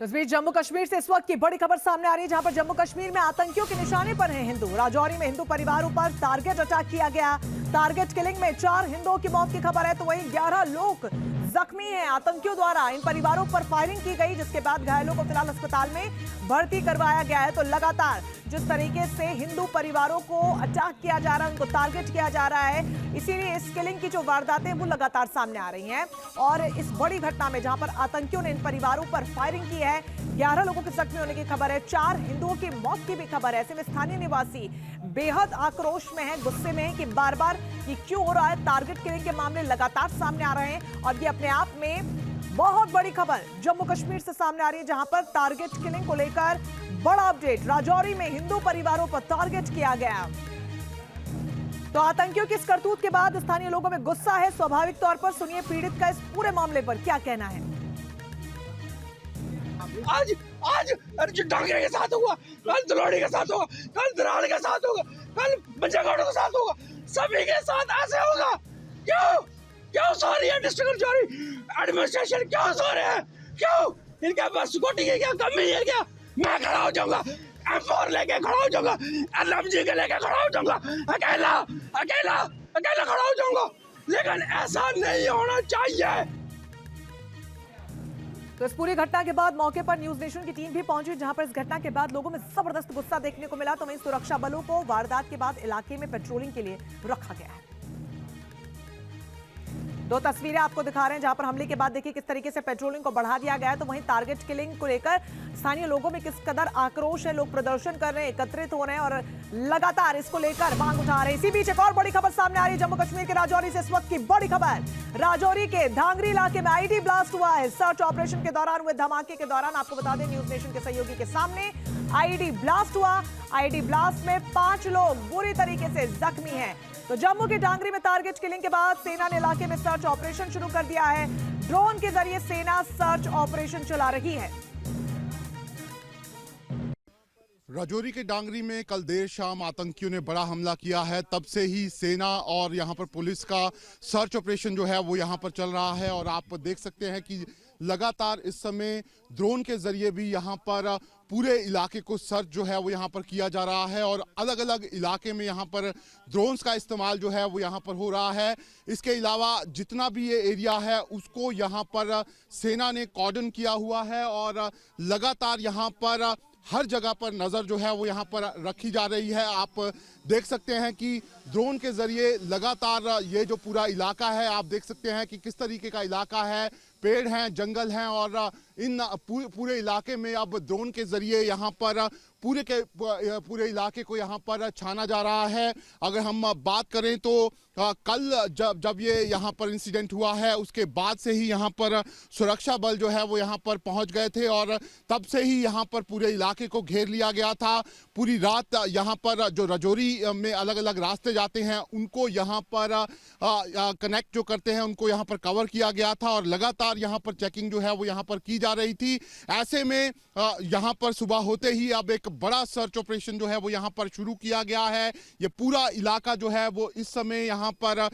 तो इस बीच जम्मू कश्मीर से इस वक्त की बड़ी खबर सामने आ रही है, जहां पर जम्मू कश्मीर में आतंकियों के निशाने पर हैं हिंदू। राजौरी में हिंदू परिवारों पर टारगेट अटैक किया गया। टारगेट किलिंग में 4 हिंदुओं की मौत की खबर है, तो वहीं 11 लोग जख्मी हैं। आतंकियों द्वारा इन परिवारों पर फायरिंग की गई, जिसके बाद घायलों को फिलहाल अस्पताल में भर्ती करवाया गया है। तो लगातार जिस तरीके से हिंदू परिवारों को अटैक किया जा रहा है, उनको टारगेट किया जा रहा है, इसीलिए इस किलिंग की जो वारदातें वो लगातार सामने आ रही हैं। और इस बड़ी घटना में जहां पर आतंकियों ने इन परिवारों पर फायरिंग की है, 11 लोगों के जख्मी होने की खबर है, 4 हिंदुओं की मौत की भी खबर है। ऐसे में स्थानीय निवासी बेहद आक्रोश में है, गुस्से में है कि बार बार ये क्यों हो रहा है। टारगेट किलिंग के मामले लगातार सामने आ रहे हैं और ये अपने आप में बहुत बड़ी खबर जम्मू कश्मीर से सामने आ रही है, जहां पर टारगेट किलिंग को लेकर बड़ा अपडेट। राजौरी में हिंदू परिवारों पर टारगेट किया गया। तो आतंकियों की इस करतूत के बाद स्थानीय लोगों में गुस्सा है स्वाभाविक तौर पर। सुनिए पीड़ित का इस पूरे मामले पर क्या कहना है। आज आज अर्जुन डांगरे के साथ हुआ, कल दुलोड़ी के साथ होगा, कल दराड़ के साथ होगा, कल बंजागढ़ के साथ होगा, सभी के साथ ऐसे होगा। क्यों क्यों सो रही है डिस्ट्रिक्ट एडमिनिस्ट्रेशन, क्यों सो रहे हैं? क्यों इनके पास सिक्योरिटी की क्या कमी है? क्या मैं खड़ा हो जाऊंगा, M4 लेके खड़ा हो जाऊंगा, LMG के लेके खड़ा हो जाऊंगा, अकेला अकेला अकेला खड़ा हो जाऊंगा, लेकिन ऐसा नहीं होना चाहिए। तो इस पूरी घटना के बाद मौके पर न्यूज नेशन की टीम भी पहुंची, जहां पर इस घटना के बाद लोगों में जबरदस्त गुस्सा देखने को मिला। तो वहीं सुरक्षा बलों को वारदात के बाद इलाके में पेट्रोलिंग के लिए रखा गया है। 2 तस्वीरें आपको दिखा रहे हैं, जहां पर हमले के बाद देखिए किस तरीके से पेट्रोलिंग को बढ़ा दिया गया है। तो वहीं टारगेट किलिंग को लेकर स्थानीय लोगों में किस कदर आक्रोश है, लोग प्रदर्शन कर रहे हैं, एकत्रित हो रहे हैं और लगातार इसको लेकर मांग उठा रहे हैं। इसी बीच एक और बड़ी खबर सामने आ रही है जम्मू कश्मीर के राजौरी से। इस वक्त की बड़ी खबर, राजौरी के धांगरी इलाके में आईडी ब्लास्ट हुआ है। सर्च ऑपरेशन के दौरान हुए धमाके के दौरान आपको बता दें, न्यूज नेशन के सहयोगी के सामने आईडी ब्लास्ट हुआ। आईडी ब्लास्ट में 5 लोग बुरी तरीके से जख्मी हैं। तो जम्मू के डांगरी में टारगेट किलिंग के बाद सेना ने इलाके में सर्च ऑपरेशन शुरू कर दिया है। ड्रोन के जरिए सेना सर्च ऑपरेशन चला रही है। राजौरी के डांगरी में कल देर शाम आतंकियों ने बड़ा हमला किया है। तब से ही सेना और यहां पर पुलिस का सर्च ऑपरेशन जो है वो यहां पर चल रहा है और आप देख सकते हैं कि लगातार इस समय ड्रोन के जरिए भी यहां पर पूरे इलाके को सर्च जो है वो यहां पर किया जा रहा है और अलग अलग इलाके में यहां पर ड्रोन्स का इस्तेमाल जो है वो यहां पर हो रहा है। इसके अलावा जितना भी ये एरिया है उसको यहां पर सेना ने कॉर्डन किया हुआ है और लगातार यहां पर हर जगह पर नज़र जो है वो यहाँ पर रखी जा रही है। आप देख सकते हैं कि ड्रोन के ज़रिए लगातार ये जो पूरा इलाका है, आप देख सकते हैं कि किस तरीके का इलाका है, पेड़ हैं, जंगल हैं और इन पूरे इलाके में अब ड्रोन के ज़रिए यहाँ पर पूरे इलाके को यहाँ पर छाना जा रहा है। अगर हम बात करें तो कल जब ये यहाँ पर इंसिडेंट हुआ है उसके बाद से ही यहाँ पर सुरक्षा बल जो है वो यहाँ पर पहुँच गए थे और तब से ही यहाँ पर पूरे इलाके को घेर लिया गया था। पूरी रात यहाँ पर जो राजौरी में अलग अलग रास्ते जाते हैं उनको यहाँ पर कनेक्ट जो करते हैं उनको यहाँ पर कवर किया गया था और लगातार यहाँ पर चेकिंग जो है वो यहाँ पर की जा रही थी। ऐसे में यहाँ पर सुबह होते ही अब एक बड़ा सर्च ऑपरेशन जो है वो यहाँ पर शुरू किया गया है। ये पूरा इलाका जो है वो इस समय यहाँ पर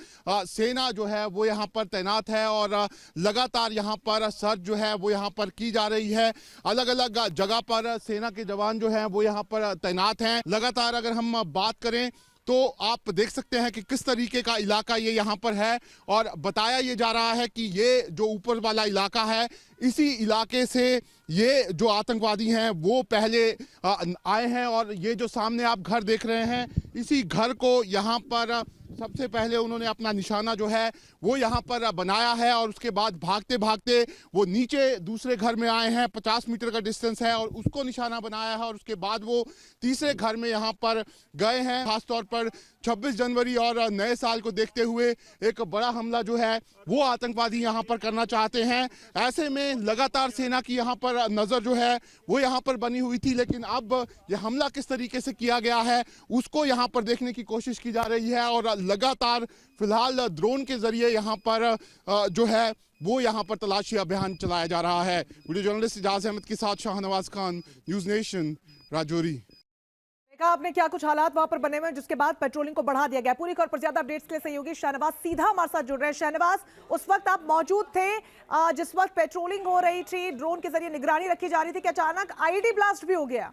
सेना जो है वो यहाँ पर तैनात है और लगातार यहाँ पर सर्च जो है वो यहाँ पर की जा रही है। अलग अलग जगह पर सेना के जवान जो है वो यहाँ पर तैनात हैं। लगातार अगर हम बात करें तो आप देख सकते हैं कि किस तरीके का इलाका ये यहाँ पर है और बताया ये जा रहा है कि ये जो ऊपर वाला इलाका है, इसी इलाके से ये जो आतंकवादी हैं वो पहले आए हैं और ये जो सामने आप घर देख रहे हैं, इसी घर को यहाँ पर सबसे पहले उन्होंने अपना निशाना जो है वो यहाँ पर बनाया है और उसके बाद भागते भागते वो नीचे दूसरे घर में आए हैं। 50 मीटर का डिस्टेंस है और उसको निशाना बनाया है और उसके बाद वो तीसरे घर में यहाँ पर गए हैं। खासतौर पर 26 जनवरी और नए साल को देखते हुए एक बड़ा हमला जो है वो आतंकवादी यहाँ पर करना चाहते हैं। ऐसे में लगातार सेना की यहाँ पर नज़र जो है वो यहाँ पर बनी हुई थी, लेकिन अब ये हमला किस तरीके से किया गया है उसको यहाँ पर देखने की कोशिश की जा रही है और लगातार फिलहाल ड्रोन के जरिए यहाँ पर जो है वो यहाँ पर तलाशी अभियान चलाया जा रहा है। वीडियो जर्नलिस्ट इजाज अहमद के साथ शाहनवाज खान, न्यूज़ नेशन, राजौरी। कहा आपने क्या कुछ हालात वहां पर बने हुए हैं जिसके बाद पेट्रोलिंग को बढ़ा दिया गया। पूरी खबर पर ज्यादा अपडेट्स के लिए सहयोगी शहनवाज सीधा हमारे साथ जुड़ रहे हैं। शहनवाज, उस वक्त आप मौजूद थे जिस वक्त पेट्रोलिंग हो रही थी, ड्रोन के जरिए निगरानी रखी जा रही थी कि अचानक आईडी ब्लास्ट भी हो गया।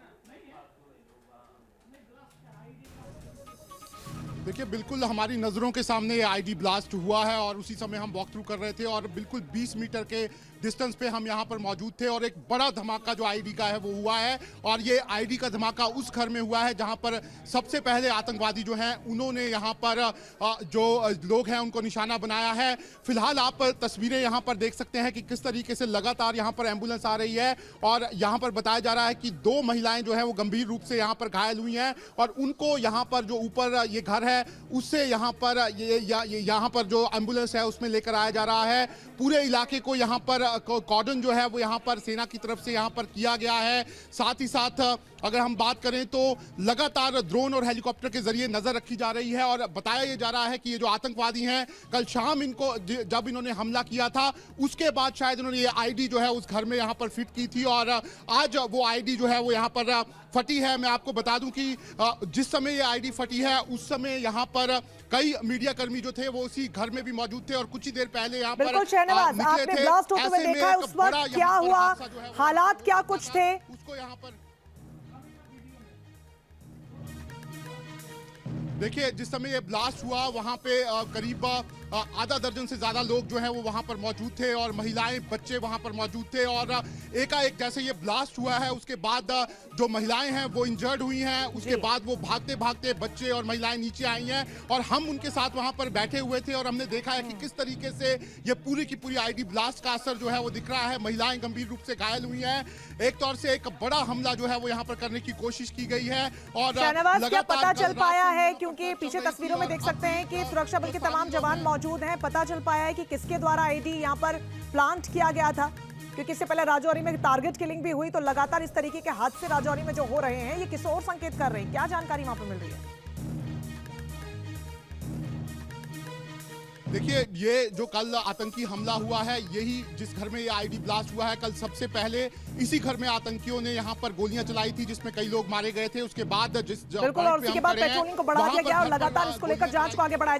देखिए, बिल्कुल हमारी नज़रों के सामने ये आईडी ब्लास्ट हुआ है और उसी समय हम वॉक थ्रू कर रहे थे और बिल्कुल 20 मीटर के डिस्टेंस पे हम यहाँ पर मौजूद थे और एक बड़ा धमाका जो आईडी का है वो हुआ है। और ये आईडी का धमाका उस घर में हुआ है जहाँ पर सबसे पहले आतंकवादी जो हैं उन्होंने यहाँ पर जो लोग हैं उनको निशाना बनाया है। फिलहाल आप तस्वीरें यहाँ पर देख सकते हैं कि किस तरीके से लगातार यहाँ पर एम्बुलेंस आ रही है और यहाँ पर बताया जा रहा है कि 2 महिलाएं जो है वो गंभीर रूप से यहाँ पर घायल हुई हैं और उनको यहाँ पर जो ऊपर ये घर है उससे यहाँ पर यहाँ पर जो एम्बुलेंस है उसमें लेकर आया जा रहा है। पूरे इलाके को यहाँ पर कॉर्डन जो है वो यहाँ पर सेना की तरफ से यहाँ पर किया गया है। साथ ही साथ अगर हम बात करें तो लगातार ड्रोन और हेलीकॉप्टर के जरिए नजर रखी जा रही है और बताया ये जा रहा है कि ये जो आतंकवादी हैं कल शाम इनको जब इन्होंने हमला किया था उसके बाद शायद इन्होंने ये आईडी जो है उस घर में यहाँ पर फिट की थी और आज वो आईडी जो है वो यहाँ पर फटी है। मैं आपको बता दूं कि जिस समय ये आईडी फटी है उस समय यहाँ पर कई मीडिया कर्मी जो थे वो उसी घर में भी मौजूद थे और कुछ ही देर पहले यहाँ पर शहनवाज, आपने ब्लास्ट होते हुए देखा है, उस वक्त क्या हुआ, हालात क्या कुछ थे? उसको यहाँ पर देखिए, जिस समय ये ब्लास्ट हुआ वहां पे करीब आधा दर्जन से ज्यादा लोग जो है वो वहां पर मौजूद थे और महिलाएं बच्चे वहां पर मौजूद थे और एकाएक जैसे ये ब्लास्ट हुआ है उसके बाद जो महिलाएं हैं वो इंजर्ड हुई हैं। उसके बाद वो भागते भागते बच्चे और महिलाएं नीचे आई हैं और हम उनके साथ वहां पर बैठे हुए थे और हमने देखा है कि किस तरीके से ये पूरी की पूरी आईडी ब्लास्ट का असर जो है वो दिख रहा है। महिलाएं गंभीर रूप से घायल हुई हैं। एक तौर से एक बड़ा हमला जो है वो यहाँ पर करने की कोशिश की गई है और शहनवाज, क्या पता चल पाया है, क्योंकि पीछे तस्वीरों में देख सकते हैं कि सुरक्षा बल के तमाम जवान मौजूद हैं, पता चल पाया है कि किसके द्वारा आईडी यहाँ पर प्लांट किया गया था? क्योंकि इससे पहले राजौरी में टारगेट किलिंग भी हुई, तो लगातार इस तरीके के हादसे राजौरी में जो हो रहे हैं ये किस ओर संकेत कर रहे हैं? क्या जानकारी वहां पर मिल रही है? देखिए, ये जो कल आतंकी हमला हुआ है यही जिस घर में ये आईडी ब्लास्ट हुआ है, कल सबसे पहले इसी घर में आतंकियों ने यहाँ पर गोलियां चलाई थी जिसमें कई लोग मारे गए थे। उसके बाद जिस बिल्कुल, और उसके बाद पेट्रोलिंग को बढ़ा दिया गया और लगातार इसको लेकर जांच को आगे बढ़ाया